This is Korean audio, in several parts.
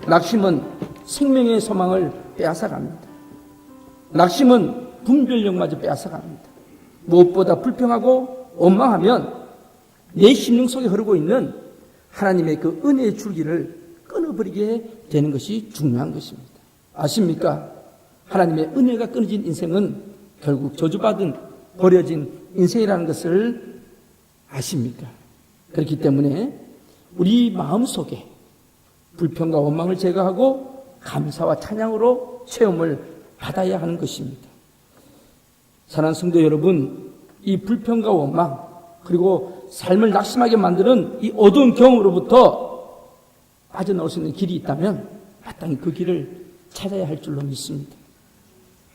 낙심은 생명의 소망을 빼앗아갑니다. 낙심은 분별력마저 빼앗아갑니다. 무엇보다 불평하고 원망하면 내 심령 속에 흐르고 있는 하나님의 그 은혜의 줄기를 끊어버리게 되는 것이 중요한 것입니다. 아십니까? 하나님의 은혜가 끊어진 인생은 결국 저주받은 버려진 인생이라는 것을 아십니까? 그렇기 때문에 우리 마음속에 불평과 원망을 제거하고 감사와 찬양으로 체험을 받아야 하는 것입니다. 사랑하는 성도 여러분, 이 불평과 원망 그리고 삶을 낙심하게 만드는 이 어두운 경험으로부터 빠져나올 수 있는 길이 있다면 마땅히 그 길을 찾아야 할 줄로 믿습니다.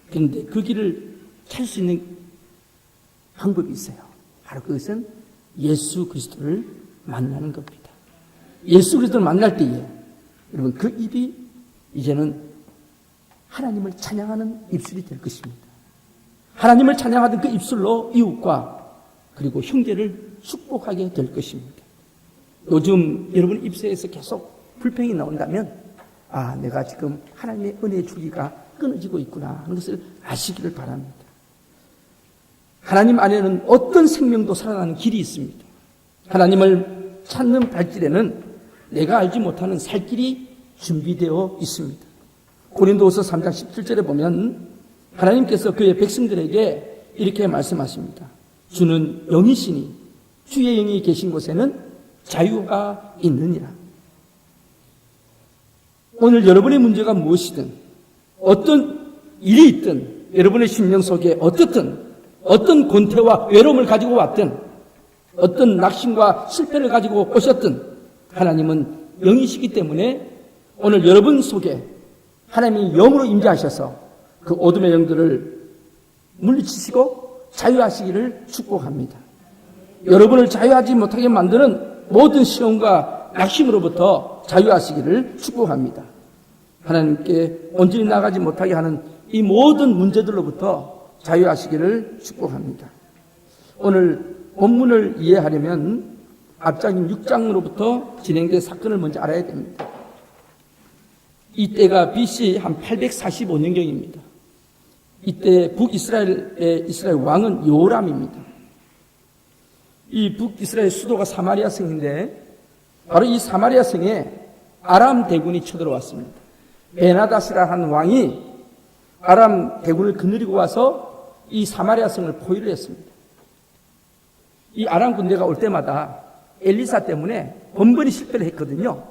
그런데 그 길을 찾을 수 있는 방법이 있어요. 바로 그것은 예수 그리스도를 만나는 겁니다. 예수 그리스도를 만날 때에 여러분 그 입이 이제는 하나님을 찬양하는 입술이 될 것입니다. 하나님을 찬양하던 그 입술로 이웃과 그리고 형제를 축복하게 될 것입니다. 요즘 여러분 입새에서 계속 불평이 나온다면 내가 지금 하나님의 은혜의 줄기가 끊어지고 있구나 하는 것을 아시기를 바랍니다. 하나님 안에는 어떤 생명도 살아나는 길이 있습니다. 하나님을 찾는 발길에는 내가 알지 못하는 살 길이 준비되어 있습니다. 고린도후서 3장 17절에 보면 하나님께서 그의 백성들에게 이렇게 말씀하십니다. 주는 영이시니 주의 영이 계신 곳에는 자유가 있느니라. 오늘 여러분의 문제가 무엇이든 어떤 일이 있든 여러분의 심령 속에 어떤 권태와 외로움을 가지고 왔든 어떤 낙심과 실패를 가지고 오셨든 하나님은 영이시기 때문에 오늘 여러분 속에 하나님이 영으로 임재하셔서 그 어둠의 영들을 물리치시고 자유하시기를 축복합니다. 여러분을 자유하지 못하게 만드는 모든 시험과 낙심으로부터 자유하시기를 축복합니다. 하나님께 온전히 나가지 못하게 하는 이 모든 문제들로부터 자유하시기를 축복합니다. 오늘 본문을 이해하려면 앞장인 6장으로부터 진행된 사건을 먼저 알아야 됩니다. 이때가 BC 한 845년경입니다. 이때 북이스라엘의 이스라엘 왕은 요람입니다. 이 북이스라엘 수도가 사마리아 성인데 바로 이 사마리아 성에 아람 대군이 쳐들어왔습니다. 베나다스라 한 왕이 아람 대군을 거느리고 와서 이 사마리아 성을 포위를 했습니다. 이 아람 군대가 올 때마다 엘리사 때문에 번번이 실패를 했거든요.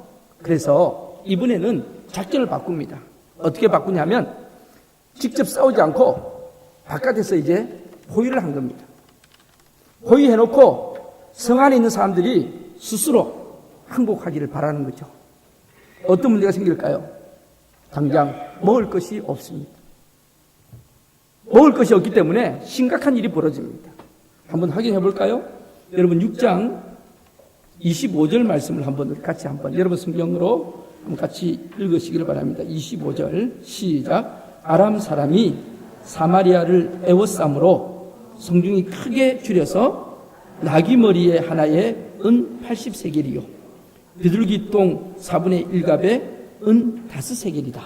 그래서 이번에는 작전을 바꿉니다. 어떻게 바꾸냐면 직접 싸우지 않고 바깥에서 이제 포위를 한 겁니다. 포위해놓고 성 안에 있는 사람들이 스스로 항복하기를 바라는 거죠. 어떤 문제가 생길까요? 당장 먹을 것이 없습니다. 먹을 것이 없기 때문에 심각한 일이 벌어집니다. 한번 확인해 볼까요? 여러분 6장 25절 말씀을 같이 여러분 성경으로 같이 읽으시기를 바랍니다. 25절 시작. 아람 사람이 사마리아를 애워싸므로 성중이 크게 줄여서 나귀머리에 하나에 은 80세겔이요 비둘기똥 4분의 1갑에 은 5세겔이다.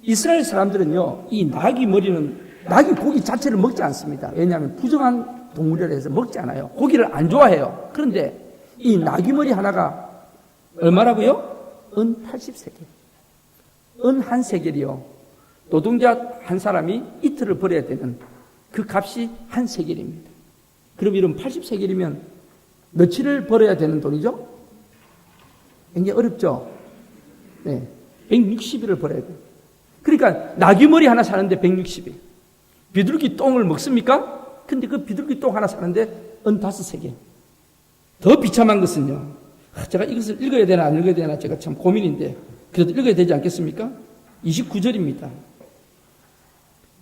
이스라엘 사람들은요, 이 나귀머리는 나귀 고기 자체를 먹지 않습니다. 왜냐하면 부정한 동물이라 해서 먹지 않아요. 고기를 안 좋아해요. 그런데 이 나귀머리 하나가 얼마라고요? 은 80세겔. 은 1세겔이요. 노동자 한 사람이 이틀을 벌어야 되는 그 값이 1세겔입니다. 그럼 이런 80세겔이면 며칠을 벌어야 되는 돈이죠? 굉장히 어렵죠? 네. 160일을 벌어야 돼요. 그러니까 나귀머리 하나 사는데 160일. 비둘기 똥을 먹습니까? 근데 그 비둘기 똥 하나 사는데 은 5세겔. 더 비참한 것은요. 제가 이것을 읽어야 되나 안 읽어야 되나 제가 참 고민인데 그래도 읽어야 되지 않겠습니까? 29절입니다.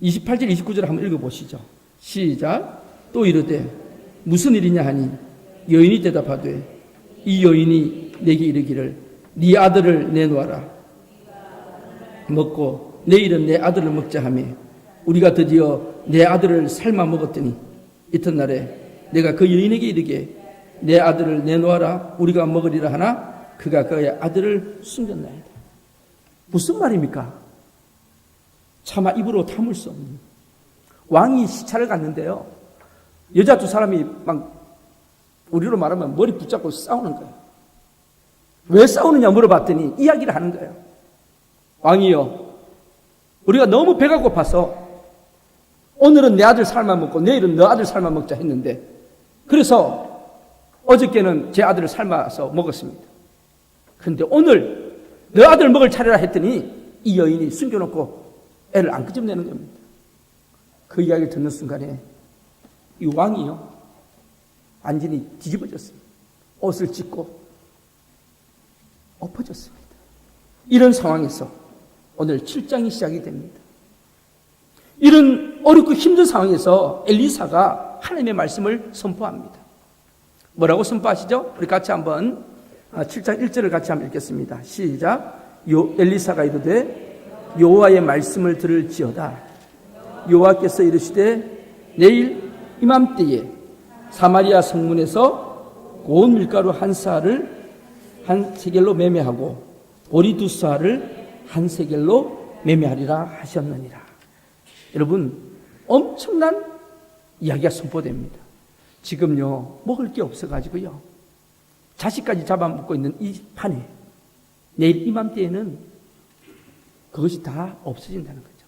28절 29절 한번 읽어보시죠. 시작. 또 이르되 무슨 일이냐 하니 여인이 대답하되 이 여인이 내게 이르기를 네 아들을 내놓아라. 먹고 내일은 내 아들을 먹자 하며 우리가 드디어 내 아들을 삶아 먹었더니 이튿날에 내가 그 여인에게 이르게 내 아들을 내놓아라 우리가 먹으리라 하나 그가 그의 아들을 숨겼나이다. 무슨 말입니까? 차마 입으로 담을 수 없는. 왕이 시차를 갔는데요. 여자 두 사람이 막 우리로 말하면 머리 붙잡고 싸우는 거예요. 왜 싸우느냐 물어봤더니 이야기를 하는 거예요. 왕이요, 우리가 너무 배가 고파서 오늘은 내 아들 살만 먹고 내일은 너 아들 살만 먹자 했는데, 그래서 어저께는 제 아들을 삶아서 먹었습니다. 그런데 오늘 너 아들 먹을 차례라 했더니 이 여인이 숨겨놓고 애를 안 끄집내는 겁니다. 그 이야기를 듣는 순간에 이 왕이요, 완전히 뒤집어졌습니다. 옷을 찢고 엎어졌습니다. 이런 상황에서 오늘 7장이 시작이 됩니다. 이런 어렵고 힘든 상황에서 엘리사가 하나님의 말씀을 선포합니다. 뭐라고 선포하시죠? 우리 같이 한번 7장 1절을 같이 한번 읽겠습니다. 시작. 엘리사가 이르되 여호와의 말씀을 들을지어다. 여호와께서 이르시되 내일 이맘때에 사마리아 성문에서 고운 밀가루 한 사를 한 세겔로 매매하고 보리 두 사를 한 세겔로 매매하리라 하셨느니라. 여러분, 엄청난 이야기가 선포됩니다. 지금요, 먹을 게 없어가지고요, 자식까지 잡아먹고 있는 이 판에 내일 이맘때에는 그것이 다 없어진다는 거죠.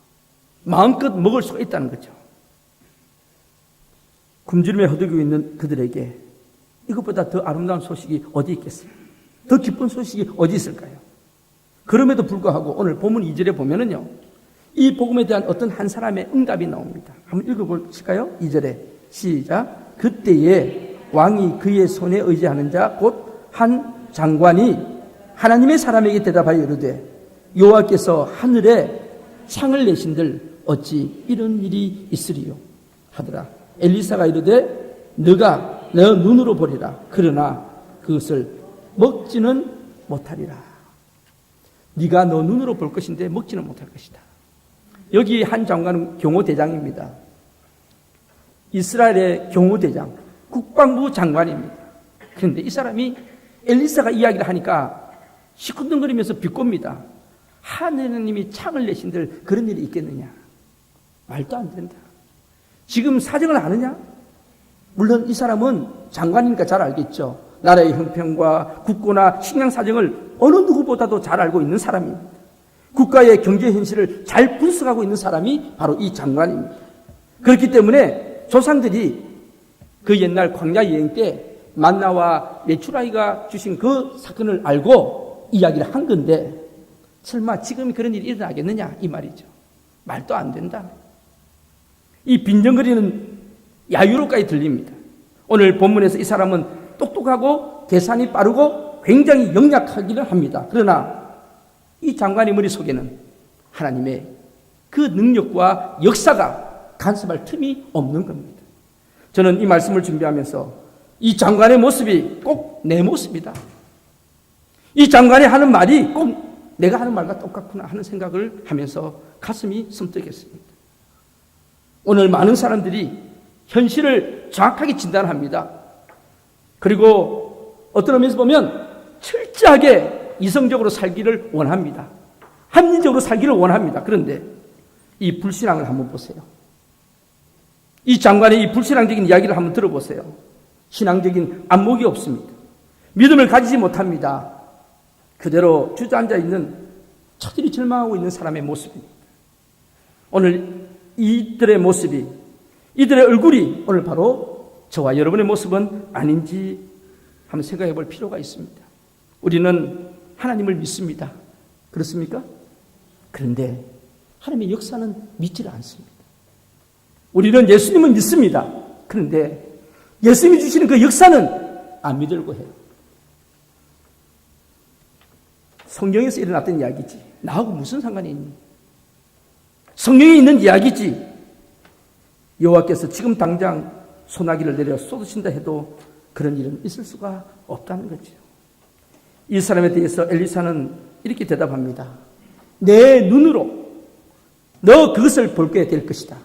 마음껏 먹을 수가 있다는 거죠. 굶주림에 허덕이고 있는 그들에게 이것보다 더 아름다운 소식이 어디 있겠어요? 더 기쁜 소식이 어디 있을까요? 그럼에도 불구하고 오늘 본문 2절에 보면은요, 이 복음에 대한 어떤 한 사람의 응답이 나옵니다. 한번 읽어보실까요? 2절에 시작. 그때에 왕이 그의 손에 의지하는 자 곧 한 장관이 하나님의 사람에게 대답하여 이르되 여호와께서 하늘에 창을 내신들 어찌 이런 일이 있으리요 하더라. 엘리사가 이르되 너가 너 눈으로 보리라. 그러나 그것을 먹지는 못하리라. 네가 너 눈으로 볼 것인데 먹지는 못할 것이다. 여기 한 장관은 경호대장입니다. 이스라엘의 경호대장, 국방부 장관입니다. 그런데 이 사람이 엘리사가 이야기를 하니까 시큰둥거리면서 비꼽니다. 하느님이 창을 내신들 그런 일이 있겠느냐? 말도 안 된다. 지금 사정을 아느냐? 물론 이 사람은 장관이니까 잘 알겠죠. 나라의 형편과 국고나 식량 사정을 어느 누구보다도 잘 알고 있는 사람입니다. 국가의 경제 현실을 잘 분석하고 있는 사람이 바로 이 장관입니다. 그렇기 때문에 조상들이 그 옛날 광야 여행 때 만나와 메추라기가 주신 그 사건을 알고 이야기를 한 건데, 설마 지금 그런 일이 일어나겠느냐 이 말이죠. 말도 안 된다. 이 빈정거리는 야유로까지 들립니다. 오늘 본문에서 이 사람은 똑똑하고 계산이 빠르고 굉장히 영약하기를 합니다. 그러나 이 장관의 머릿속에는 하나님의 그 능력과 역사가 간섭할 틈이 없는 겁니다. 저는 이 말씀을 준비하면서 이 장관의 모습이 꼭 내 모습이다. 이 장관이 하는 말이 꼭 내가 하는 말과 똑같구나 하는 생각을 하면서 가슴이 섬뜩했습니다. 오늘 많은 사람들이 현실을 정확하게 진단합니다. 그리고 어떤 의미에서 보면 철저하게 이성적으로 살기를 원합니다. 합리적으로 살기를 원합니다. 그런데 이 불신앙을 한번 보세요. 이 장관의 이 불신앙적인 이야기를 한번 들어보세요. 신앙적인 안목이 없습니다. 믿음을 가지지 못합니다. 그대로 주저앉아 있는, 처절히 절망하고 있는 사람의 모습입니다. 오늘 이들의 모습이, 이들의 얼굴이 오늘 바로 저와 여러분의 모습은 아닌지 한번 생각해 볼 필요가 있습니다. 우리는 하나님을 믿습니다. 그렇습니까? 그런데 하나님의 역사는 믿지를 않습니다. 우리는 예수님을 믿습니다. 그런데 예수님이 주시는 그 역사는 안 믿으려고 해요. 성경에서 일어났던 이야기지 나하고 무슨 상관이 있니? 성경에 있는 이야기지. 여호와께서 지금 당장 소나기를 내려 쏟으신다 해도 그런 일은 있을 수가 없다는 거죠. 이 사람에 대해서 엘리사는 이렇게 대답합니다. 내 눈으로 너 그것을 보게 될 것이다.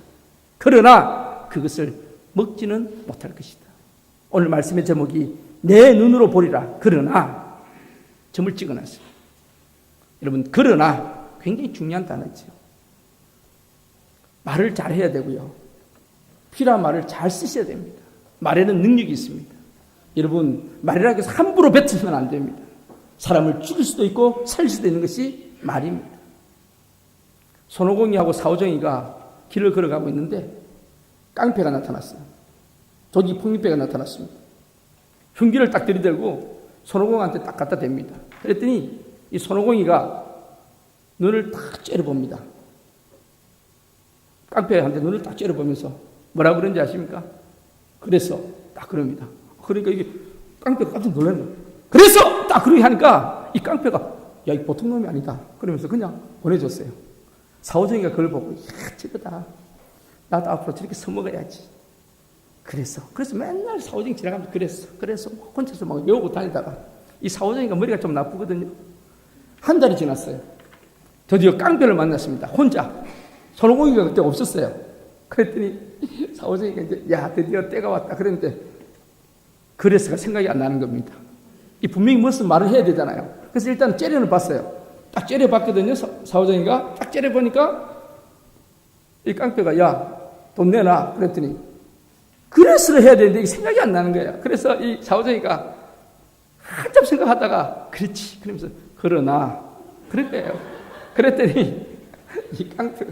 그러나 그것을 먹지는 못할 것이다. 오늘 말씀의 제목이 내 눈으로 보리라. 그러나 점을 찍어놨어요. 여러분, 그러나 굉장히 중요한 단어죠. 말을 잘해야 되고요. 필요한 말을 잘 쓰셔야 됩니다. 말에는 능력이 있습니다. 여러분, 말이라고 해서 함부로 뱉으면 안 됩니다. 사람을 죽일 수도 있고 살릴 수도 있는 것이 말입니다. 손오공이하고 사오정이가 길을 걸어가고 있는데 깡패가 나타났어요. 조기 폭력배가 나타났습니다. 흉기를 딱 들이대고 손오공한테 딱 갖다 댑니다. 그랬더니 이 손오공이가 눈을 딱 째려봅니다. 깡패한테 눈을 딱 째려보면서 뭐라고 그런지 아십니까? 그래서 딱 그럽니다. 그러니까 이게 깡패가 깜짝 놀라는 거예요. 그래서 딱 그렇게 하니까 이 깡패가 야, 이 보통 놈이 아니다. 그러면서 그냥 보내줬어요. 사오정이가 그걸 보고 야, 저거다. 나도 앞으로 저렇게 써먹어야지. 그래서 맨날 사오정이 지나가면서 그래서 혼자서 막 외우고 다니다가 이 사오정이가 머리가 좀 나쁘거든요. 한 달이 지났어요. 드디어 깡패를 만났습니다. 혼자. 손오공이가 그때 없었어요. 그랬더니 사오정이가 이제 야, 드디어 때가 왔다. 그랬는데 그래서가 생각이 안 나는 겁니다. 이 분명히 무슨 말을 해야 되잖아요. 그래서 일단 째려는 봤어요. 딱 째려봤거든요. 사오정이가 딱 째려보니까 이 깡패가 야, 돈 내놔. 그랬더니 그래서를 해야 되는데 이게 생각이 안 나는 거예요. 그래서 이 사오정이가 한참 생각하다가 그렇지. 그러면서 그러나 그럴 거예요. 그랬더니 이 깡패가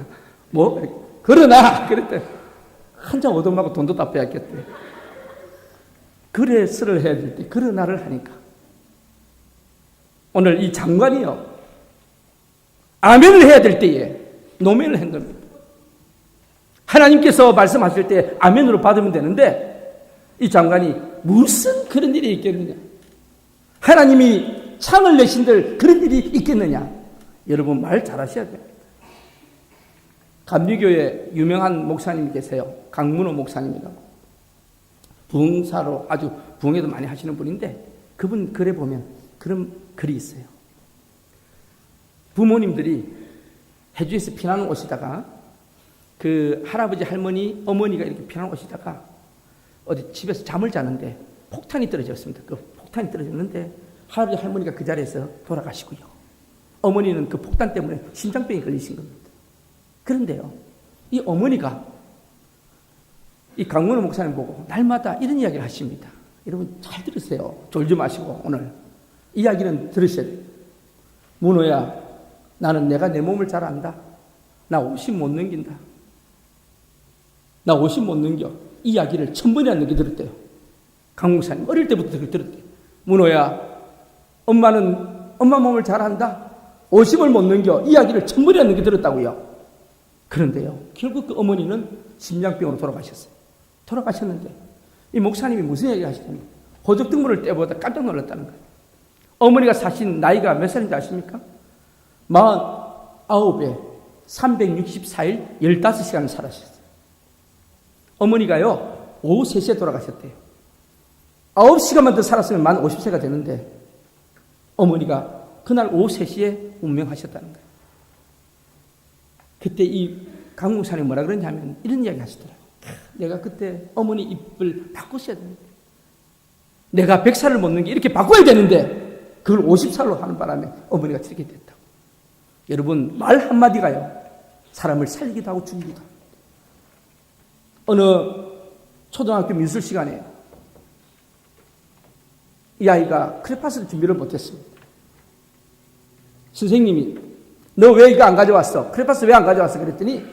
뭐 그러나 그랬더니 한참 얻어맞고 돈도 다 빼앗겼대. 그래서를 해야 될 때 그러나를 하니까 오늘 이 장관이요 아멘을 해야 될 때에 노멘을 한 겁니다. 하나님께서 말씀하실 때 아멘으로 받으면 되는데 이 장관이 무슨 그런 일이 있겠느냐, 하나님이 창을 내신들 그런 일이 있겠느냐. 여러분 말 잘하셔야 됩니다. 감리교에 유명한 목사님이 계세요. 강문호 목사님이라고. 부흥사로 아주 부흥회도 많이 하시는 분인데 그분 글에 보면 그런 글이 있어요. 부모님들이 해주에서 피난 오시다가 그 할아버지 할머니 어머니가 이렇게 피난 오시다가 어디 집에서 잠을 자는데 폭탄이 떨어졌습니다. 그 폭탄이 떨어졌는데 할아버지 할머니가 그 자리에서 돌아가시고요. 어머니는 그 폭탄 때문에 심장병이 걸리신 겁니다. 그런데요, 이 어머니가 이 강문호 목사님 보고 날마다 이런 이야기를 하십니다. 여러분 잘 들으세요. 졸지 마시고 오늘 이야기는 들으셔야 돼요. 문호야, 나는 내가 내 몸을 잘 안다. 나 50 못 넘긴다. 나 50 못 넘겨. 이 이야기를 1000번이나 넘게 들었대요. 강 목사님 어릴 때부터 들었대요. 문호야, 엄마는 엄마 몸을 잘 안다. 50을 못 넘겨. 이 이야기를 1000번이나 넘게 들었다고요. 그런데요, 결국 그 어머니는 심장병으로 돌아가셨어요. 돌아가셨는데 이 목사님이 무슨 얘기 하시냐면 호적등본을 떼보다 깜짝 놀랐다는 거예요. 어머니가 사신 나이가 몇 살인지 아십니까? 49에 364일 15시간을 살아셨어요. 어머니가요 오후 3시에 돌아가셨대요. 9시간만 더 살았으면 만 50세가 되는데 어머니가 그날 오후 3시에 운명하셨다는 거예요. 그때 이 강목사님이 뭐라 그러냐면 이런 이야기 하시더라고요. 내가 그때 어머니 입을 바꾸셔야 되는데 내가 100살을 못 넘게 이렇게 바꿔야 되는데 그걸 50살로 하는 바람에 어머니가 저렇게 됐다고. 여러분 말 한마디가요 사람을 살리기도 하고 죽이기도 합니다. 어느 초등학교 미술 시간에 이 아이가 크레파스를 준비를 못했습니다. 선생님이 너 왜 이거 안 가져왔어? 크레파스 왜 안 가져왔어? 그랬더니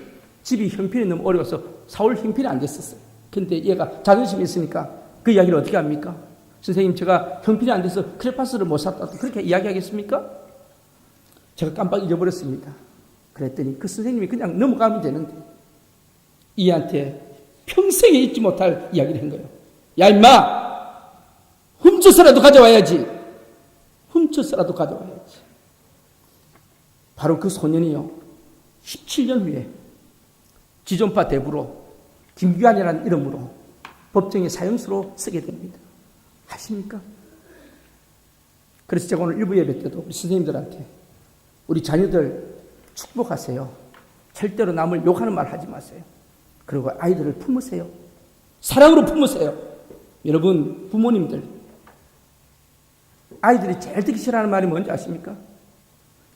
집이 형편이 너무 어려워서 사올 형편이 안 됐었어요. 근데 얘가 자존심이 있으니까 그 이야기를 어떻게 합니까? 선생님 제가 형편이 안 돼서 크레파스를 못 샀다. 그렇게 이야기하겠습니까? 제가 깜빡 잊어버렸습니다. 그랬더니 그 선생님이 그냥 넘어가면 되는데 이한테 평생에 잊지 못할 이야기를 한 거예요. 야 임마! 훔쳐서라도 가져와야지. 훔쳐서라도 가져와야지. 바로 그 소년이요 17년 후에 지존파 대부로 김규환이라는 이름으로 법정의 사형수로 쓰게 됩니다. 아십니까? 그래서 제가 오늘 일부 예배 때도 우리 선생님들한테 우리 자녀들 축복하세요. 절대로 남을 욕하는 말 하지 마세요. 그리고 아이들을 품으세요. 사랑으로 품으세요. 여러분 부모님들 아이들이 제일 듣기 싫어하는 말이 뭔지 아십니까?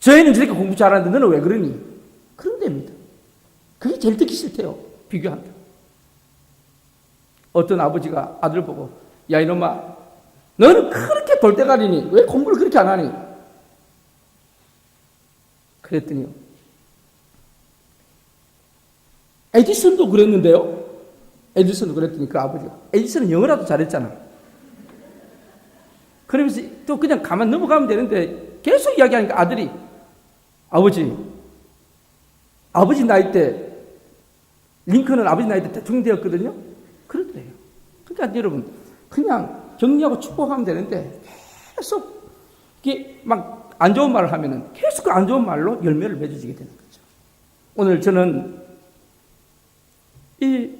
저희는 저렇게 공부 잘하는데 너는 왜 그러니? 그런 데입니다. 그게 제일 듣기 싫대요. 비교한다. 어떤 아버지가 아들 보고 야 이놈아 너는 그렇게 돌대가리니 왜 공부를 그렇게 안 하니? 그랬더니요. 에디슨도 그랬는데요. 에디슨도 그랬더니 그 아버지가 에디슨은 영어라도 잘했잖아. 그러면서 또 그냥 가만 넘어가면 되는데 계속 이야기하니까 아들이 아버지 나이 때 링컨은 아버지 나이 때 대통령 되었거든요. 그렇대요. 그러니까 여러분 그냥 격려하고 축복하면 되는데 계속 이게 막 안 좋은 말을 하면은 계속 그 안 좋은 말로 열매를 맺어지게 되는 거죠. 오늘 이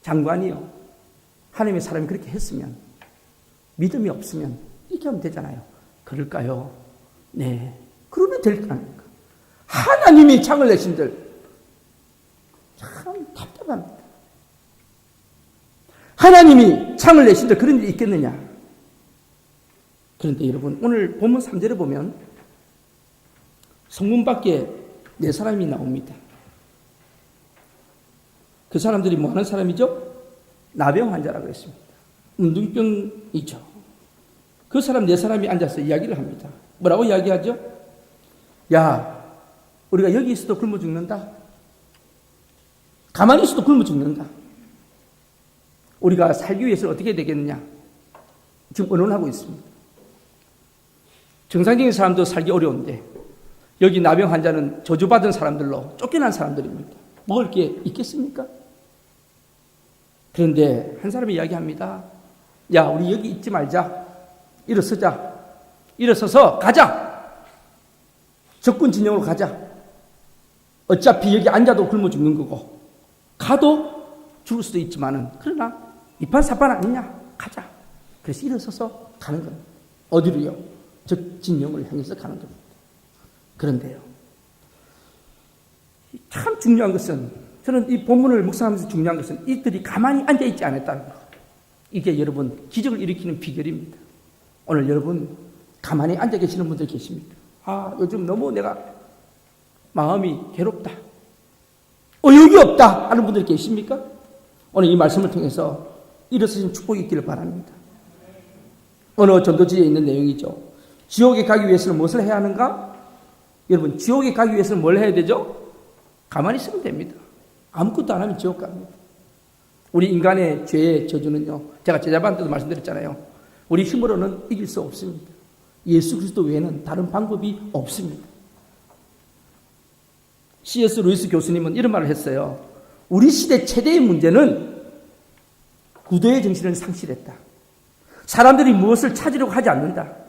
장관이요. 하나님의 사람이 그렇게 했으면 믿음이 없으면 이렇게 하면 되잖아요. 그럴까요? 네. 그러면 될 거 아닙니까? 하나님이 창을 내신들 참 답답합니다. 하나님이 창을 내신들 그런 일이 있겠느냐? 그런데 여러분 오늘 본문 3절에 보면 성문 밖에 네 사람이 나옵니다. 그 사람들이 뭐 하는 사람이죠? 나병 환자라고 했습니다. 운동병이죠. 그 사람 네 사람이 앉아서 이야기를 합니다. 뭐라고 이야기하죠? 야, 우리가 여기 있어도 굶어 죽는다. 가만히 있어도 굶어 죽는다. 우리가 살기 위해서 어떻게 되겠느냐? 지금 의논하고 있습니다. 정상적인 사람도 살기 어려운데 여기 나병 환자는 저주받은 사람들로 쫓겨난 사람들입니다. 먹을 게 있겠습니까? 그런데 한 사람이 이야기합니다. 야, 우리 여기 있지 말자. 일어서자. 일어서서 가자. 적군 진영으로 가자. 어차피 여기 앉아도 굶어 죽는 거고 가도 죽을 수도 있지만은 그러나 이판사판 아니냐. 가자. 그래서 일어서서 가는 겁니다. 어디로요? 적 진영을 향해서 가는 겁니다. 그런데요. 참 중요한 것은 저는 이 본문을 묵상하면서 중요한 것은 이들이 가만히 앉아있지 않았다는 것. 이게 여러분 기적을 일으키는 비결입니다. 오늘 여러분 가만히 앉아 계시는 분들 계십니까? 아, 요즘 너무 내가 마음이 괴롭다. 의욕이 없다 하는 분들 계십니까? 오늘 이 말씀을 통해서 일어서신 축복이 있기를 바랍니다. 어느 전도지에 있는 내용이죠. 지옥에 가기 위해서는 무엇을 해야 하는가? 여러분 지옥에 가기 위해서는 뭘 해야 되죠? 가만히 있으면 됩니다. 아무것도 안 하면 지옥 갑니다. 우리 인간의 죄의 저주는요. 제가 제자반 때도 말씀드렸잖아요. 우리 힘으로는 이길 수 없습니다. 예수 그리스도 외에는 다른 방법이 없습니다. C.S. 루이스 교수님은 이런 말을 했어요. 우리 시대 최대의 문제는 구도의 정신을 상실했다. 사람들이 무엇을 찾으려고 하지 않는다.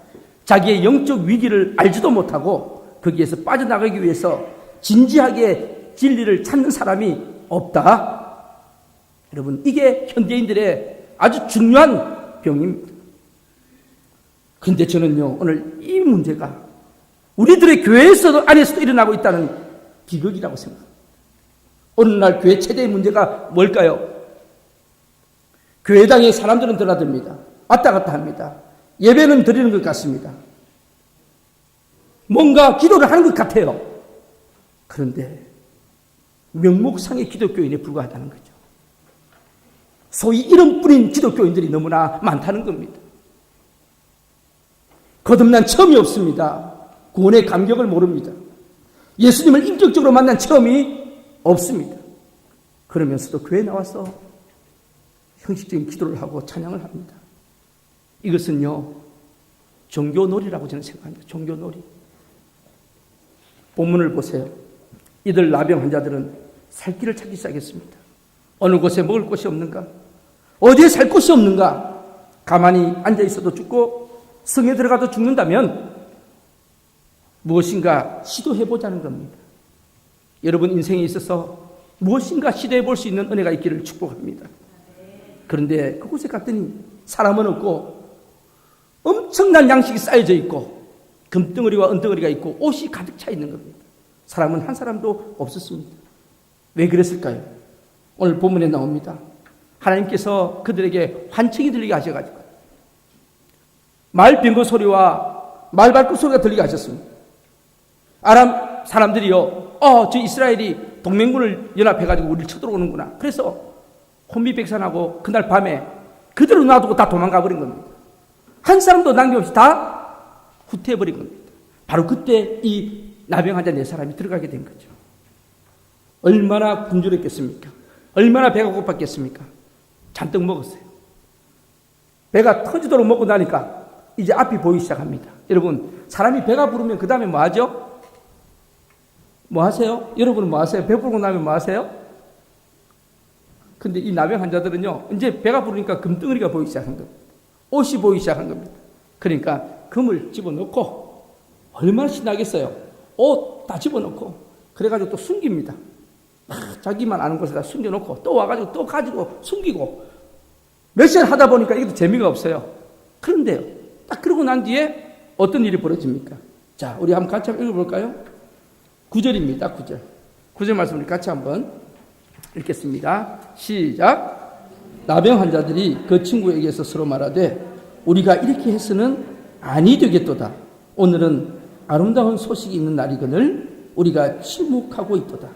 자기의 영적 위기를 알지도 못하고 거기에서 빠져나가기 위해서 진지하게 진리를 찾는 사람이 없다. 여러분 이게 현대인들의 아주 중요한 병입니다. 그런데 저는요 오늘 이 문제가 우리들의 교회에서도 안에서도 일어나고 있다는 비극이라고 생각합니다. 어느 날 교회 최대의 문제가 뭘까요? 교회당에 사람들은 드나듭니다. 왔다 갔다 합니다. 예배는 드리는 것 같습니다. 뭔가 기도를 하는 것 같아요. 그런데 명목상의 기독교인에 불과하다는 거죠. 소위 이름뿐인 기독교인들이 너무나 많다는 겁니다. 거듭난 체험이 없습니다. 구원의 감격을 모릅니다. 예수님을 인격적으로 만난 체험이 없습니다. 그러면서도 교회에 나와서 형식적인 기도를 하고 찬양을 합니다. 이것은요 종교놀이라고 저는 생각합니다. 종교놀이. 본문을 보세요. 이들 나병 환자들은 살 길을 찾기 시작했습니다. 어느 곳에 먹을 곳이 없는가? 어디에 살 곳이 없는가? 가만히 앉아있어도 죽고 성에 들어가도 죽는다면 무엇인가 시도해보자는 겁니다. 여러분 인생에 있어서 무엇인가 시도해볼 수 있는 은혜가 있기를 축복합니다. 그런데 그곳에 갔더니 사람은 없고 엄청난 양식이 쌓여져 있고 금덩어리와 은덩어리가 있고 옷이 가득 차 있는 겁니다. 사람은 한 사람도 없었습니다. 왜 그랬을까요? 오늘 본문에 나옵니다. 하나님께서 그들에게 환청이 들리게 하셔가지고 말 빈거 소리와 말 밟고 소리가 들리게 하셨습니다. 아람 사람들이요, 저 이스라엘이 동맹군을 연합해가지고 우리를 쳐들어오는구나. 그래서 혼미백산하고 그날 밤에 그대로 놔두고 다 도망가 버린 겁니다. 한 사람도 남김없이 다 후퇴해버린 겁니다. 바로 그때 이 나병 환자 4사람이 들어가게 된 거죠. 얼마나 굶주렸겠습니까? 얼마나 배가 고팠겠습니까? 잔뜩 먹었어요. 배가 터지도록 먹고 나니까 이제 앞이 보이기 시작합니다. 여러분, 사람이 배가 부르면 그 다음에 뭐 하죠? 뭐 하세요? 여러분은 뭐 하세요? 배 부르고 나면 뭐 하세요? 근데 이 나병 환자들은요, 이제 배가 부르니까 금덩어리가 보이기 시작한 겁니다. 옷이 보이기 시작한 겁니다. 그러니까 금을 집어넣고, 얼마나 신나겠어요? 옷 다 집어넣고, 그래가지고 또 숨깁니다. 자기만 아는 곳에다 숨겨놓고, 또 와가지고 또 가지고 숨기고, 몇 시간 하다 보니까 이것도 재미가 없어요. 그런데요, 딱 그러고 난 뒤에 어떤 일이 벌어집니까? 자, 우리 한번 같이 한번 읽어볼까요? 9절입니다. 9절. 9절 말씀 우리 같이 한번 읽겠습니다. 시작. 나병 환자들이 그 친구에게서 서로 말하되 우리가 이렇게 해서는 아니 되겠도다. 오늘은 아름다운 소식이 있는 날이거늘 우리가 침묵하고 있도다.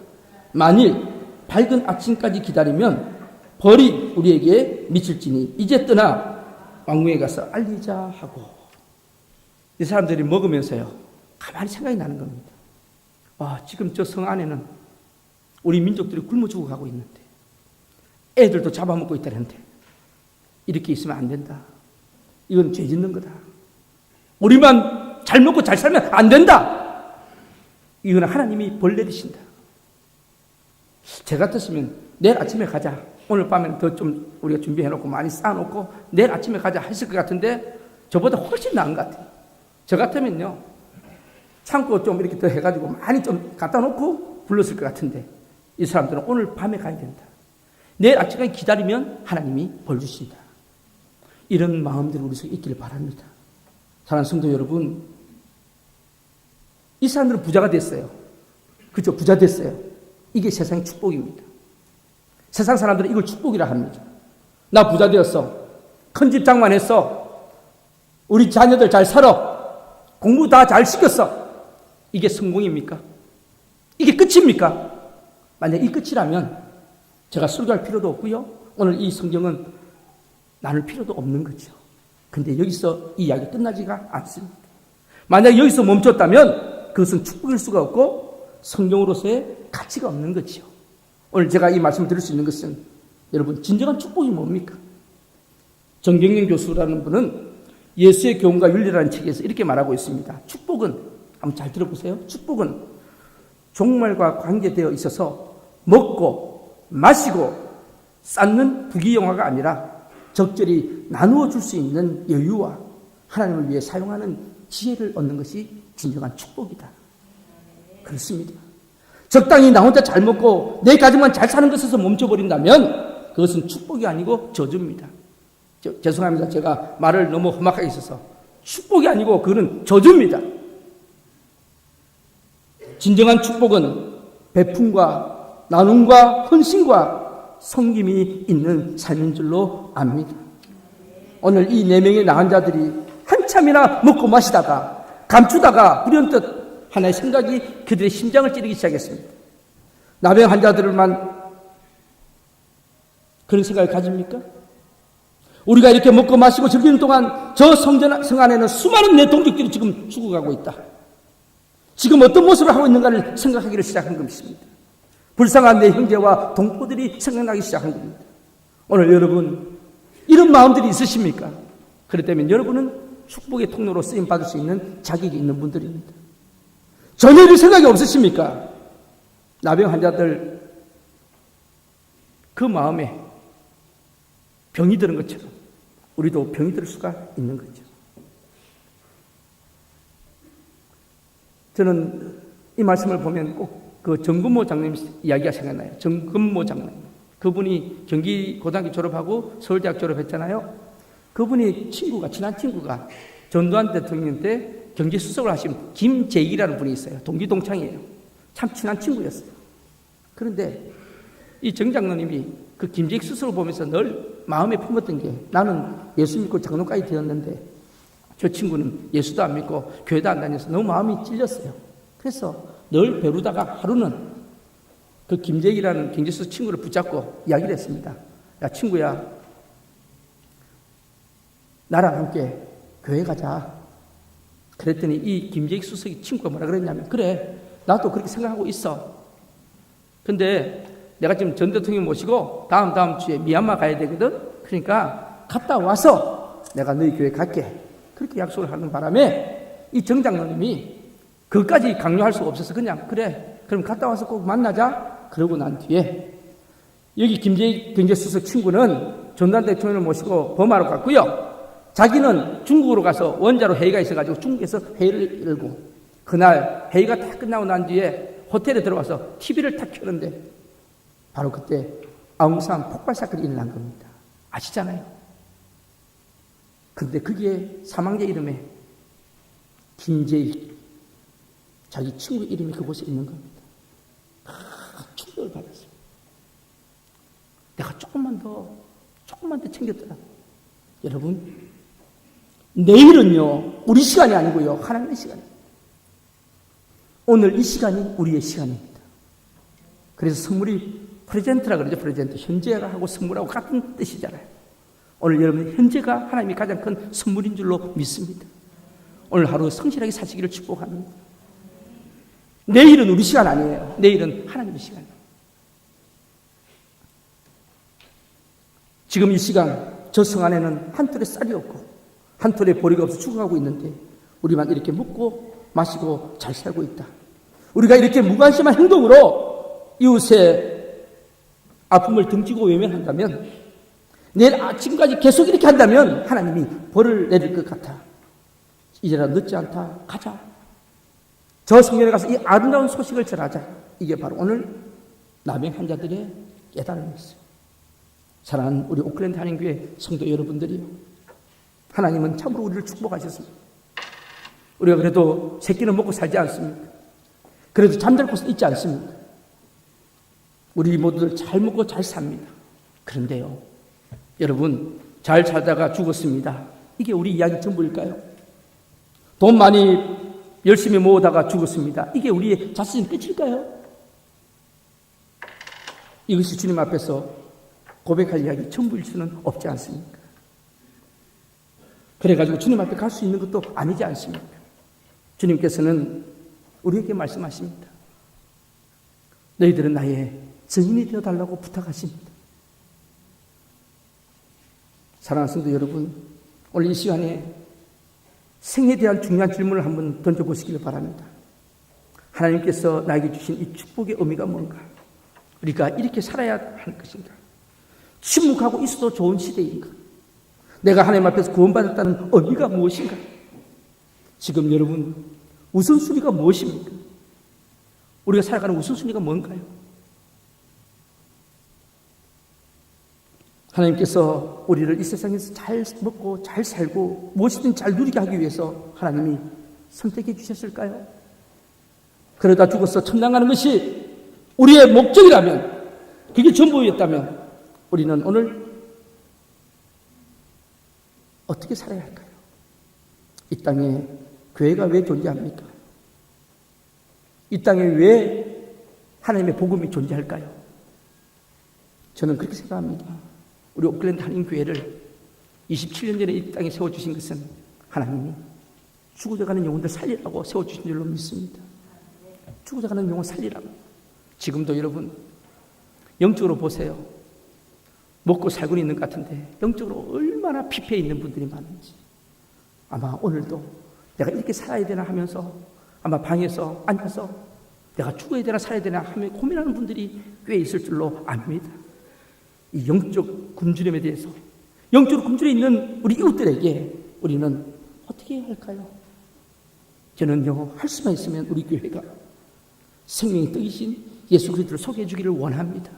만일 밝은 아침까지 기다리면 벌이 우리에게 미칠지니 이제 떠나 왕궁에 가서 알리자 하고. 이 사람들이 먹으면서요, 가만히 생각이 나는 겁니다. 지금 저 성 안에는 우리 민족들이 굶어 죽어가고 있는데, 애들도 잡아먹고 있다는데, 이렇게 있으면 안 된다. 이건 죄 짓는 거다. 우리만 잘 먹고 잘 살면 안 된다. 이건 하나님이 벌 내리신다. 제 같았으면 내일 아침에 가자. 오늘 밤에는 더 좀 우리가 준비해놓고 많이 쌓아놓고 내일 아침에 가자 했을 것 같은데, 저보다 훨씬 나은 것 같아요. 저 같으면요, 창고 좀 이렇게 더 해가지고 많이 좀 갖다 놓고 불렀을 것 같은데, 이 사람들은 오늘 밤에 가야 된다. 내일 아침까지 기다리면 하나님이 벌 주신다. 이런 마음들이 우리 속에 있기를 바랍니다. 사랑하는 성도 여러분, 이 사람들은 부자가 됐어요. 그죠? 부자 됐어요. 이게 세상의 축복입니다. 세상 사람들은 이걸 축복이라 합니다. 나 부자 되었어. 큰 집 장만했어. 우리 자녀들 잘 살아. 공부 다 잘 시켰어. 이게 성공입니까? 이게 끝입니까? 만약 이 끝이라면 제가 설교할 필요도 없고요. 오늘 이 성경은 나눌 필요도 없는 거죠. 근데 여기서 이 이야기 끝나지가 않습니다. 만약 여기서 멈췄다면 그것은 축복일 수가 없고 성경으로서의 가치가 없는 거죠. 오늘 제가 이 말씀을 드릴 수 있는 것은, 여러분, 진정한 축복이 뭡니까? 정경영 교수라는 분은 예수의 교훈과 윤리라는 책에서 이렇게 말하고 있습니다. 축복은, 한번 잘 들어보세요. 축복은 종말과 관계되어 있어서 먹고 마시고 쌓는 부귀영화가 아니라 적절히 나누어 줄 수 있는 여유와 하나님을 위해 사용하는 지혜를 얻는 것이 진정한 축복이다. 그렇습니다. 적당히 나 혼자 잘 먹고 내 가정만 잘 사는 것에서 멈춰버린다면 그것은 축복이 아니고 저주입니다. 죄송합니다. 제가 말을 너무 험악하게 있어서. 축복이 아니고 그거는 저주입니다. 진정한 축복은 베품과 나눔과 헌신과 섬김이 있는 삶인 줄로 압니다. 오늘 이 4명의 나은 자들이 한참이나 먹고 마시다가 감추다가 불현듯 하나의 생각이 그들의 심장을 찌르기 시작했습니다. 나병 환자들만 그런 생각을 가집니까? 우리가 이렇게 먹고 마시고 즐기는 동안 저 성 안에는 수많은 내 동족들이 지금 죽어가고 있다. 지금 어떤 모습을 하고 있는가를 생각하기를 시작한 것입니다. 불쌍한 내 형제와 동포들이 생각나기 시작한 겁니다. 오늘 여러분, 이런 마음들이 있으십니까? 그렇다면 여러분은 축복의 통로로 쓰임받을 수 있는 자격이 있는 분들입니다. 전혀 이런 생각이 없으십니까? 나병 환자들 그 마음에 병이 드는 것처럼 우리도 병이 들 수가 있는 거죠. 저는 이 말씀을 보면 꼭 그 정근모 장님 이야기가 생각나요. 정근모 장님. 그분이 경기고등학교 졸업하고 서울대학 졸업했잖아요. 그분이 친한 친구가 전두환 대통령 때 경제수석을 하신 김재익이라는 분이 있어요. 동기동창이에요. 참 친한 친구였어요. 그런데 이 정 장로님이 그 김재익 수석을 보면서 늘 마음에 품었던 게, 나는 예수 믿고 장로까지 되었는데 저 친구는 예수도 안 믿고 교회도 안 다녀서 너무 마음이 찔렸어요. 그래서 늘 배우다가 하루는 그 김재익이라는 경제수석 친구를 붙잡고 이야기를 했습니다. 야, 친구야, 나랑 함께 교회 가자. 그랬더니 이 김재익 수석이 친구가 뭐라 그랬냐면, 그래, 나도 그렇게 생각하고 있어. 근데 내가 지금 전 대통령 모시고 다음 주에 미얀마 가야 되거든. 그러니까 갔다 와서 내가 너희 교회 갈게. 그렇게 약속을 하는 바람에 이 정장로님이 그것까지 강요할 수가 없어서 그냥 그래, 그럼 갔다 와서 꼭 만나자. 그러고 난 뒤에 여기 김재익 경제수석 친구는 전두환 대통령을 모시고 버마로 갔고요. 자기는 중국으로 가서 원자로 회의가 있어가지고 중국에서 회의를 열고, 그날 회의가 다 끝나고 난 뒤에 호텔에 들어가서 TV를 탁 켜는데 바로 그때 아웅산 폭발 사건이 일어난 겁니다. 아시잖아요. 근데 거기에 사망자 이름에 김재익, 자기 친구 이름이 그곳에 있는 겁니다. 충격을 받았어요. 내가 조금만 더 챙겼더라. 여러분, 내일은요, 우리 시간이 아니고요, 하나님의 시간입니다. 오늘 이 시간이 우리의 시간입니다. 그래서 선물이 프레젠트라 그러죠. 프레젠트. 현재가 하고 선물하고 같은 뜻이잖아요. 오늘 여러분, 현재가 하나님이 가장 큰 선물인 줄로 믿습니다. 오늘 하루 성실하게 사시기를 축복합니다. 내일은 우리 시간 아니에요. 내일은 하나님의 시간이에요. 지금 이 시간, 저 성 안에는 한 톨의 쌀이 없고 한 톨의 보리가 없어 죽어가고 있는데 우리만 이렇게 먹고 마시고 잘 살고 있다. 우리가 이렇게 무관심한 행동으로 이웃의 아픔을 등지고 외면한다면, 내일 아침까지 계속 이렇게 한다면 하나님이 벌을 내릴 것 같아. 이제라도 늦지 않다. 가자. 저 성전에 가서 이 아름다운 소식을 전하자. 이게 바로 오늘 남행 환자들의 깨달음이었어요. 사랑하는 우리 오클랜드 한인교회 성도 여러분들이요, 하나님은 참으로 우리를 축복하셨습니다. 우리가 그래도 새끼는 먹고 살지 않습니까? 그래도 잠잘 곳은 있지 않습니까? 우리 모두들 잘 먹고 잘 삽니다. 그런데요, 여러분, 잘 살다가 죽었습니다. 이게 우리 이야기 전부일까요? 돈 많이 열심히 모으다가 죽었습니다. 이게 우리의 자신 끝일까요? 이것이 주님 앞에서 고백할 이야기 전부일 수는 없지 않습니까? 그래가지고 주님 앞에 갈 수 있는 것도 아니지 않습니까? 주님께서는 우리에게 말씀하십니다. 너희들은 나의 증인이 되어달라고 부탁하십니다. 사랑하는 성도 여러분, 오늘 이 시간에 생에 대한 중요한 질문을 한번 던져보시기를 바랍니다. 하나님께서 나에게 주신 이 축복의 의미가 뭔가? 우리가 이렇게 살아야 할 것인가? 침묵하고 있어도 좋은 시대인가? 내가 하나님 앞에서 구원받았다는 의미가 무엇인가? 지금 여러분, 우선순위가 무엇입니까? 우리가 살아가는 우선순위가 뭔가요? 하나님께서 우리를 이 세상에서 잘 먹고 잘 살고 무엇이든 잘 누리게 하기 위해서 하나님이 선택해 주셨을까요? 그러다 죽어서 천당 가는 것이 우리의 목적이라면, 그게 전부였다면 우리는 오늘 어떻게 살아야 할까요? 이 땅에 교회가 왜 존재합니까? 이 땅에 왜 하나님의 복음이 존재할까요? 저는 그렇게 생각합니다. 우리 오클랜드 한인교회를 27년 전에 이 땅에 세워주신 것은 하나님이 죽어져가는 영혼들 살리라고 세워주신 줄로 믿습니다. 죽어져가는 영혼 살리라고. 지금도 여러분, 영적으로 보세요. 먹고 살고 있는 것 같은데 영적으로 얼마나 피폐해 있는 분들이 많은지. 아마 오늘도 내가 이렇게 살아야 되나 하면서 아마 방에서 앉아서 내가 죽어야 되나 살아야 되나 하며 고민하는 분들이 꽤 있을 줄로 압니다. 이 영적 굶주림에 대해서, 영적으로 굶주려 있는 우리 이웃들에게 우리는 어떻게 해야 할까요? 저는요, 할 수만 있으면 우리 교회가 생명의 떡이신 예수 그리스도를 소개해 주기를 원합니다.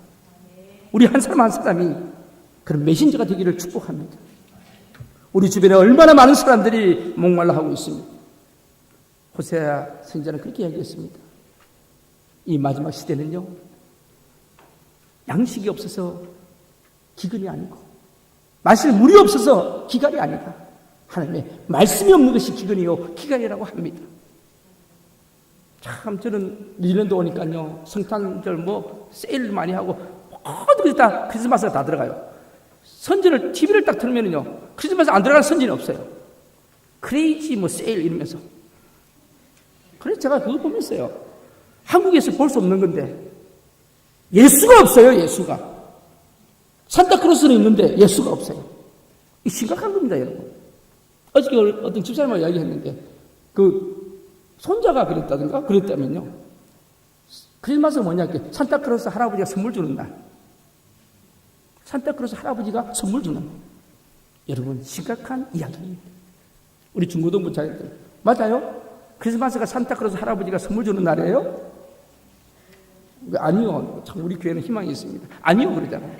우리 한 사람 한 사람이 그런 메신저가 되기를 축복합니다. 우리 주변에 얼마나 많은 사람들이 목말라 하고 있습니다. 호세아 선지자는 그렇게 이야기했습니다. 이 마지막 시대는요, 양식이 없어서 기근이 아니고 마실 물이 없어서 기갈이 아니다. 하나님의 말씀이 없는 것이 기근이요 기간이라고 합니다. 참 저는 뉴질랜드 오니까요, 성탄절 뭐 세일 많이 하고 모든 것이 다 크리스마스가 다 들어가요. 선전을 TV를 딱 틀면요, 크리스마스 안 들어가는 선전이 없어요. 크레이지 뭐 세일 이러면서. 그래서 제가 그거 보면서요, 한국에서 볼 수 없는 건데 예수가 없어요. 예수가 산타크로스는 있는데 예수가 없어요. 이 심각한 겁니다, 여러분. 어저께 어떤 집사님하고 이야기했는데 그 손자가 그랬다면요, 크리스마스가 뭐냐, 산타크로스 할아버지가 선물 주는 날, 산타크로스 할아버지가 선물 주는 날. 여러분, 심각한 이야기입니다. 우리 중고등부 자녀들, 맞아요? 크리스마스가 산타크로스 할아버지가 선물 주는 날이에요? 아니요. 참 우리 교회는 희망이 있습니다. 아니요 그러잖아요.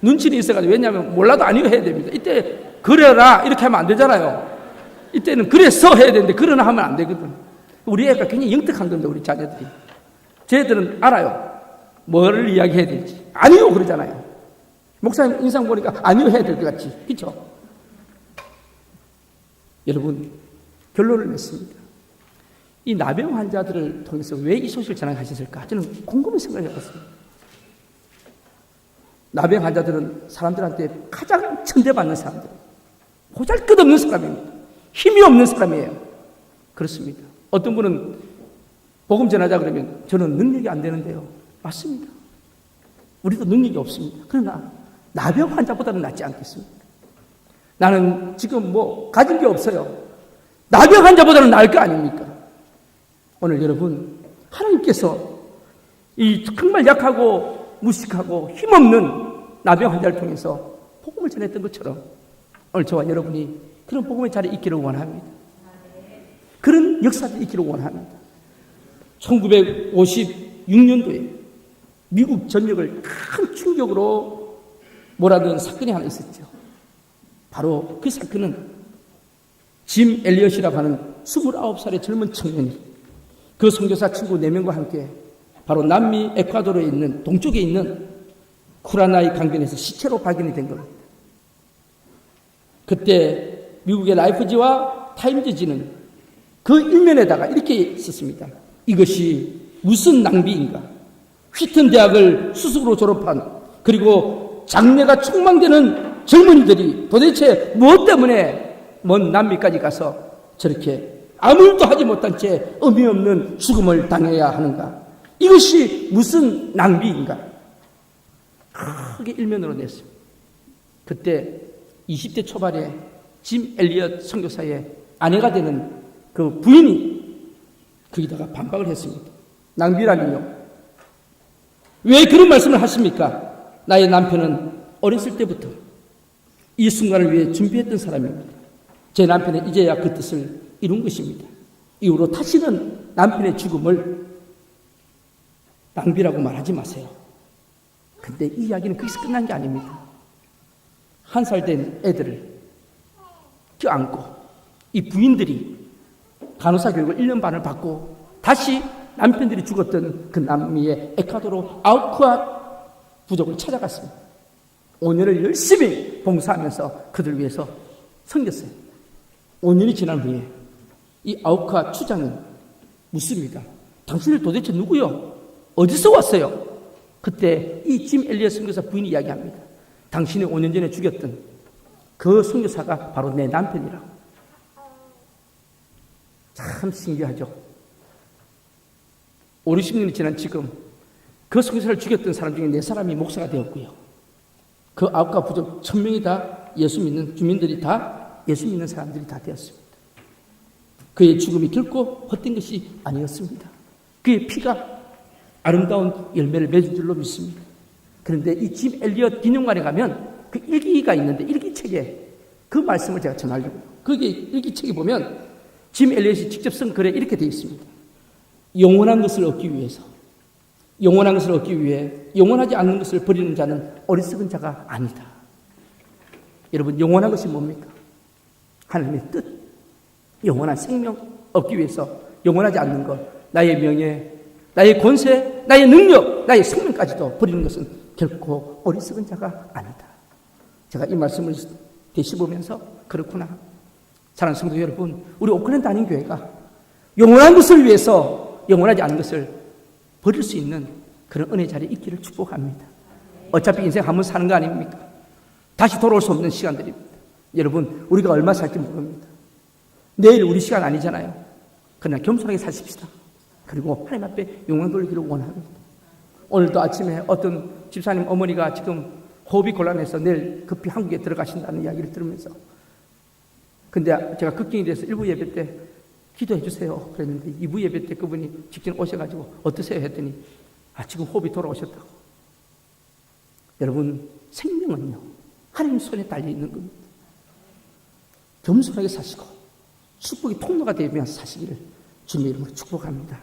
눈치는 있어가지고. 왜냐하면 몰라도 아니요 해야 됩니다. 이때 그래라 이렇게 하면 안 되잖아요. 이때는 그래서 해야 되는데 그러나 하면 안 되거든. 우리 애가 굉장히 영특한 건데, 우리 자녀들이. 쟤들은 알아요. 뭐를 이야기해야 될지. 아니요 그러잖아요. 목사님 인상 보니까 아니요 해야 될 것 같지. 그렇죠? 여러분, 결론을 냈습니다. 이 나병 환자들을 통해서 왜 이 소식을 전하셨을까? 저는 곰곰이 생각해 봤습니다. 나병 환자들은 사람들한테 가장 천대받는 사람들, 보잘것없는 사람입니다. 힘이 없는 사람이에요. 그렇습니다. 어떤 분은 복음 전하자 그러면 저는 능력이 안 되는데요. 맞습니다. 우리도 능력이 없습니다. 그러나 나병 환자보다는 낫지 않겠습니까? 나는 지금 뭐 가진 게 없어요. 나병 환자보다는 나을 거 아닙니까? 오늘 여러분, 하나님께서 이 정말 약하고 무식하고 힘없는 나병 환자를 통해서 복음을 전했던 것처럼 오늘 저와 여러분이 그런 복음의 자리에 있기를 원합니다. 그런 역사도 있기를 원합니다. 1956년도에 미국 전역을 큰 충격으로 몰아넣은 사건이 하나 있었죠. 바로 그 사건은 짐 엘리엇이라고 하는 29살의 젊은 청년이 그 선교사 친구 4명과 함께 바로 남미 에콰도르에 있는, 동쪽에 있는 쿠라나이 강변에서 시체로 발견이 된 겁니다. 그때 미국의 라이프지와 타임즈지는 그 일면에다가 이렇게 썼습니다. 이것이 무슨 낭비인가? 휘튼 대학을 수석으로 졸업한, 그리고 장래가 촉망되는 젊은이들이 도대체 무엇 때문에 먼 남미까지 가서 저렇게 아무 일도 하지 못한 채 의미 없는 죽음을 당해야 하는가? 이것이 무슨 낭비인가? 크게 일면으로 냈습니다. 그때 20대 초반에 짐 엘리엇 선교사의 아내가 되는 그 부인이 거기다가 반박을 했습니다. 낭비라니요? 왜 그런 말씀을 하십니까? 나의 남편은 어렸을 때부터 이 순간을 위해 준비했던 사람입니다. 제 남편은 이제야 그 뜻을 이룬 것입니다. 이후로 다시는 남편의 죽음을 낭비라고 말하지 마세요. 근데 이 이야기는 거기서 끝난 게 아닙니다. 1살 된 애들을 껴안고 이 부인들이 간호사 교육을 1년 반을 받고 다시 남편들이 죽었던 그 남미의 에콰도르 아우쿠아 부족을 찾아갔습니다. 5년을 열심히 봉사하면서 그들 위해서 섬겼어요. 5년이 지난 후에 이 아우쿠아 추장은 묻습니다. 당신들 도대체 누구요? 어디서 왔어요? 그때 이 짐 엘리엇 선교사 부인이 이야기합니다. 당신이 5년 전에 죽였던 그 선교사가 바로 내 남편이라고. 참 신기하죠. 5, 60년이 지난 지금 그 선교사를 죽였던 사람 중에 4사람이 목사가 되었고요. 그 아우쿠아 부족 1000명이 다 예수 믿는 주민들이 다 예수 믿는 사람들이 다 되었습니다. 그의 죽음이 결코 헛된 것이 아니었습니다. 그의 피가 아름다운 열매를 맺은 줄로 믿습니다. 그런데 이 짐 엘리엇 기념관에 가면 그 일기가 있는데 일기책에 그 말씀을 제가 전하려고요. 거기 일기책에 보면 짐 엘리엇이 직접 쓴 글에 이렇게 되어 있습니다. 영원한 것을 얻기 위해서, 영원한 것을 얻기 위해 영원하지 않는 것을 버리는 자는 어리석은 자가 아니다. 여러분, 영원한 것이 뭡니까? 하나님의 뜻, 영원한 생명 얻기 위해서 영원하지 않는 것, 나의 명예, 나의 권세, 나의 능력, 나의 생명까지도 버리는 것은 결코 어리석은 자가 아니다. 제가 이 말씀을 되씹으면서 그렇구나. 사랑하는 성도 여러분, 우리 오클랜드 한인교회가 영원한 것을 위해서 영원하지 않은 것을 버릴 수 있는 그런 은혜 자리에 있기를 축복합니다. 어차피 인생 한 번 사는 거 아닙니까? 다시 돌아올 수 없는 시간들입니다. 여러분, 우리가 얼마 살지 모릅니다. 내일 우리 시간 아니잖아요. 그러나 겸손하게 사십시다. 그리고 하나님 앞에 영광 돌리기를 원합니다. 오늘도 아침에 어떤 집사님 어머니가 지금 호흡이 곤란해서 내일 급히 한국에 들어가신다는 이야기를 들으면서, 근데 제가 걱정이 돼서 1부 예배 때 기도해 주세요 그랬는데 2부 예배 때 그분이 직접 오셔가지고 어떠세요 했더니 지금 호흡이 돌아오셨다고. 여러분, 생명은요 하나님 손에 달려있는 겁니다. 겸손하게 사시고 축복의 통로가 되면서 사시기를 주님의 이름으로 축복합니다.